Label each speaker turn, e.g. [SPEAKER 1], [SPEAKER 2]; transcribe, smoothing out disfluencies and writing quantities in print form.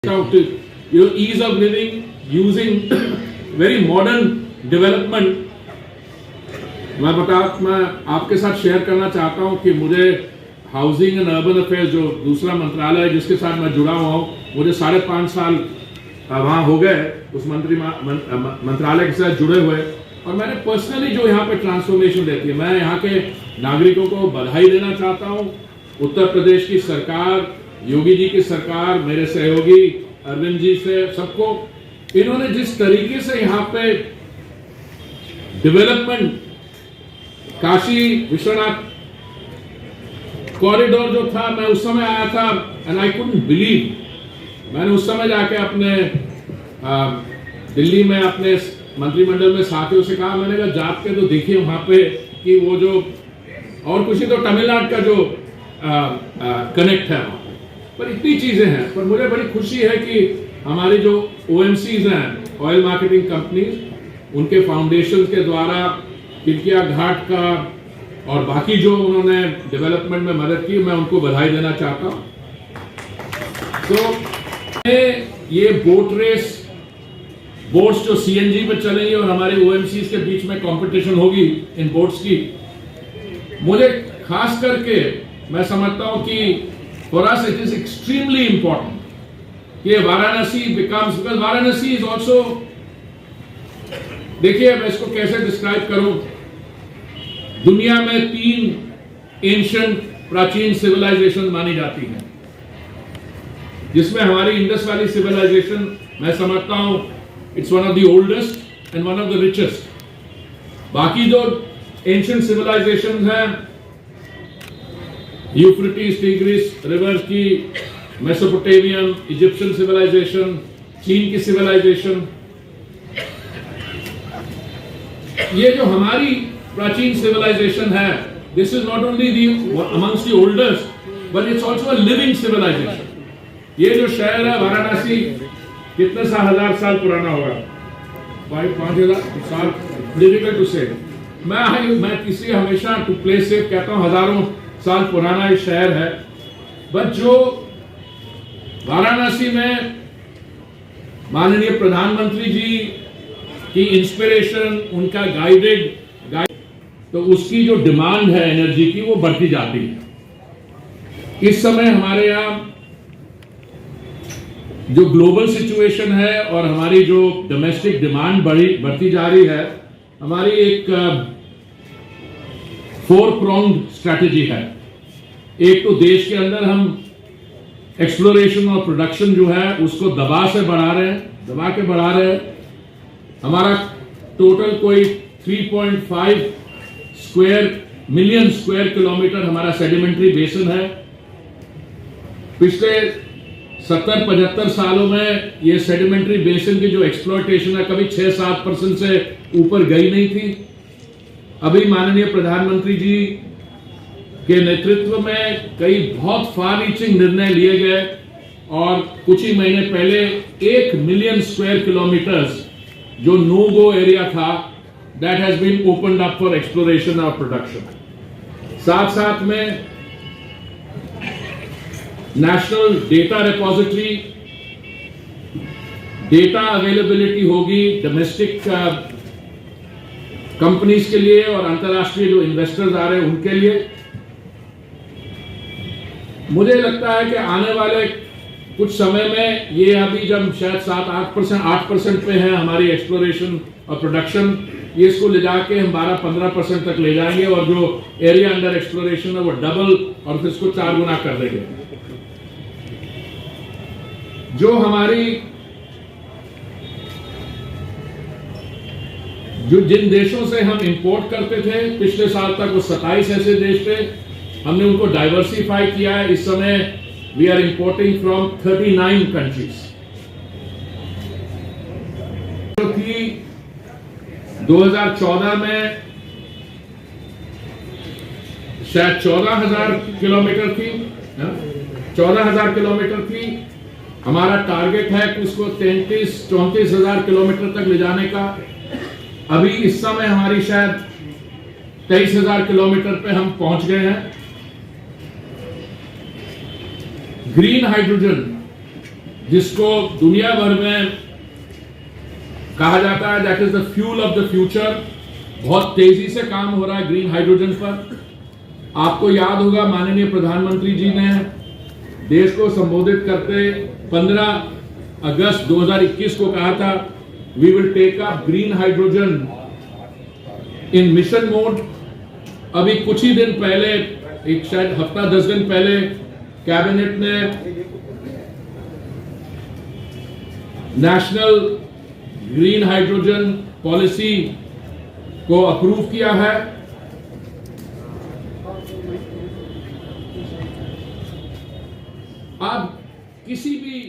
[SPEAKER 1] out to ease of living using very modern development. मैं आपके साथ शेयर करना चाहता हूं कि मुझे हाउसिंग एंड अर्बन अफेयर्स जो दूसरा मंत्रालय है जिसके साथ मैं जुड़ा हुआ हूं, मुझे 5.5 साल वहां हो गए उस मंत्रालय के साथ जुड़े हुए, और मैंने पर्सनली जो यहाँ पे ट्रांसफॉर्मेशन देखी है, मैं यहाँ के नागरिकों को बधाई देना चाहता हूँ। उत्तर प्रदेश की सरकार, योगी जी की सरकार, मेरे सहयोगी अरविंद जी से सबको, इन्होंने जिस तरीके से यहाँ पे डेवलपमेंट, काशी विश्वनाथ कॉरिडोर जो था, मैं उस समय आया था एंड आई कुडंट बिलीव। मैंने उस समय जाके अपने दिल्ली में अपने मंत्रिमंडल में साथियों से कहा, मैंने कहा जाप के तो देखिए वहां पे कि वो जो और कुछ ही तो तमिलनाडु का जो कनेक्ट है वहां पर इतनी चीजें हैं। पर मुझे बड़ी खुशी है कि हमारी जो OMCs हैं, ऑयल मार्केटिंग कंपनीज, उनके फाउंडेशन के द्वारा किलकिया घाट का और बाकी जो उन्होंने डेवलपमेंट में मदद की, मैं उनको बधाई देना चाहता हूं। तो ये बोट रेस, बोट्स जो CNG पे चलेंगी और हमारे OMCs के बीच में कंपटीशन होगी इन बोट्स की, मुझे खास करके मैं समझता हूं कि for us it is extremely important कि Varanasi becomes, because Varanasi is also, देखिए मैं इसको कैसे डिस्क्राइब करूं, दुनिया में 3 एंशिएंट प्राचीन सिविलाइजेशन मानी जाती हैं, जिसमें हमारी इंडस वैली सिविलाइजेशन मैं समझता हूं it's one of the oldest and one of the richest. बाकी जो एंशिएंट सिविलाइजेशन हैं, यूफ्रेटिस टिग्रिस रिवर की, मेसोपोटामियन, इजिप्शियन सिविलाइजेशन, चीन की सिविलाइजेशन, ये जो हमारी प्राचीन सिविलाइजेशन है, this is not only the amongst the oldest but it's also a living civilization. ये जो शहर है वाराणसी, कितने हजार साल पुराना होगा, 5,000 साल, डिफिकल्ट टू से। मैं किसी हमेशा टू प्ले सेफ कहता हूं, हजारों साल पुराना ये शहर है। बट जो वाराणसी में माननीय प्रधानमंत्री जी की इंस्पिरेशन, उनका गाइड, तो उसकी जो डिमांड है एनर्जी की वो बढ़ती जाती है। इस समय हमारे यहाँ जो ग्लोबल सिचुएशन है और हमारी जो डोमेस्टिक डिमांड बढ़ती जा रही है, हमारी एक 4 pronged स्ट्रैटेजी है। एक तो देश के अंदर हम एक्सप्लोरेशन और प्रोडक्शन जो है उसको दबा के बढ़ा रहे हैं। हमारा टोटल कोई 3.5 मिलियन स्क्वायर किलोमीटर हमारा सेडिमेंट्री बेसिन है। पिछले 70-75 सालों में ये सेडिमेंट्री बेसिन की जो एक्सप्लॉयटेशन है कभी 6-7% से ऊपर गई नहीं थी। अभी माननीय प्रधानमंत्री जी के नेतृत्व में कई बहुत फार रीचिंग निर्णय लिए गए और कुछ ही महीने पहले 1 मिलियन स्क्वायर किलोमीटर्स जो नो गो एरिया था, that has been opened up for exploration और प्रोडक्शन। साथ साथ में national data repository, data availability होगी डोमेस्टिक कंपनीज के लिए और अंतर्राष्ट्रीय जो इन्वेस्टर्स आ रहे हैं उनके लिए। मुझे लगता है कि आने वाले कुछ समय में ये अभी जब शायद 8% पे है हमारी एक्सप्लोरेशन और प्रोडक्शन, ये इसको ले जाके हम 12-15% तक ले जाएंगे और जो एरिया अंडर एक्सप्लोरेशन है वो डबल और फिर इसको 4 गुना कर देंगे। जो हमारी जिन देशों से हम इंपोर्ट करते थे पिछले साल तक, वो 27 ऐसे देश थे, हमने उनको डाइवर्सिफाई किया है। इस समय we are importing from 39 countries. जो थी 2014 में शायद 14,000 किलोमीटर थी, 14,000 किलोमीटर थी। हमारा टारगेट है कि उसको 33-34,000 किलोमीटर तक ले जाने का। अभी इस समय हमारी शायद 23,000 किलोमीटर पे हम पहुंच गए हैं। ग्रीन हाइड्रोजन जिसको दुनिया भर में कहा जाता है that is the fuel of the future, बहुत तेजी से काम हो रहा है ग्रीन हाइड्रोजन पर। आपको याद होगा माननीय प्रधानमंत्री जी ने देश को संबोधित करते 15 अगस्त 2021 को कहा था, we will take up green hydrogen in mission mode. अभी कुछ ही दिन पहले, एक शायद हफ्ता 10 दिन पहले, कैबिनेट ने नेशनल ग्रीन हाइड्रोजन पॉलिसी को अप्रूव किया है। अब किसी भी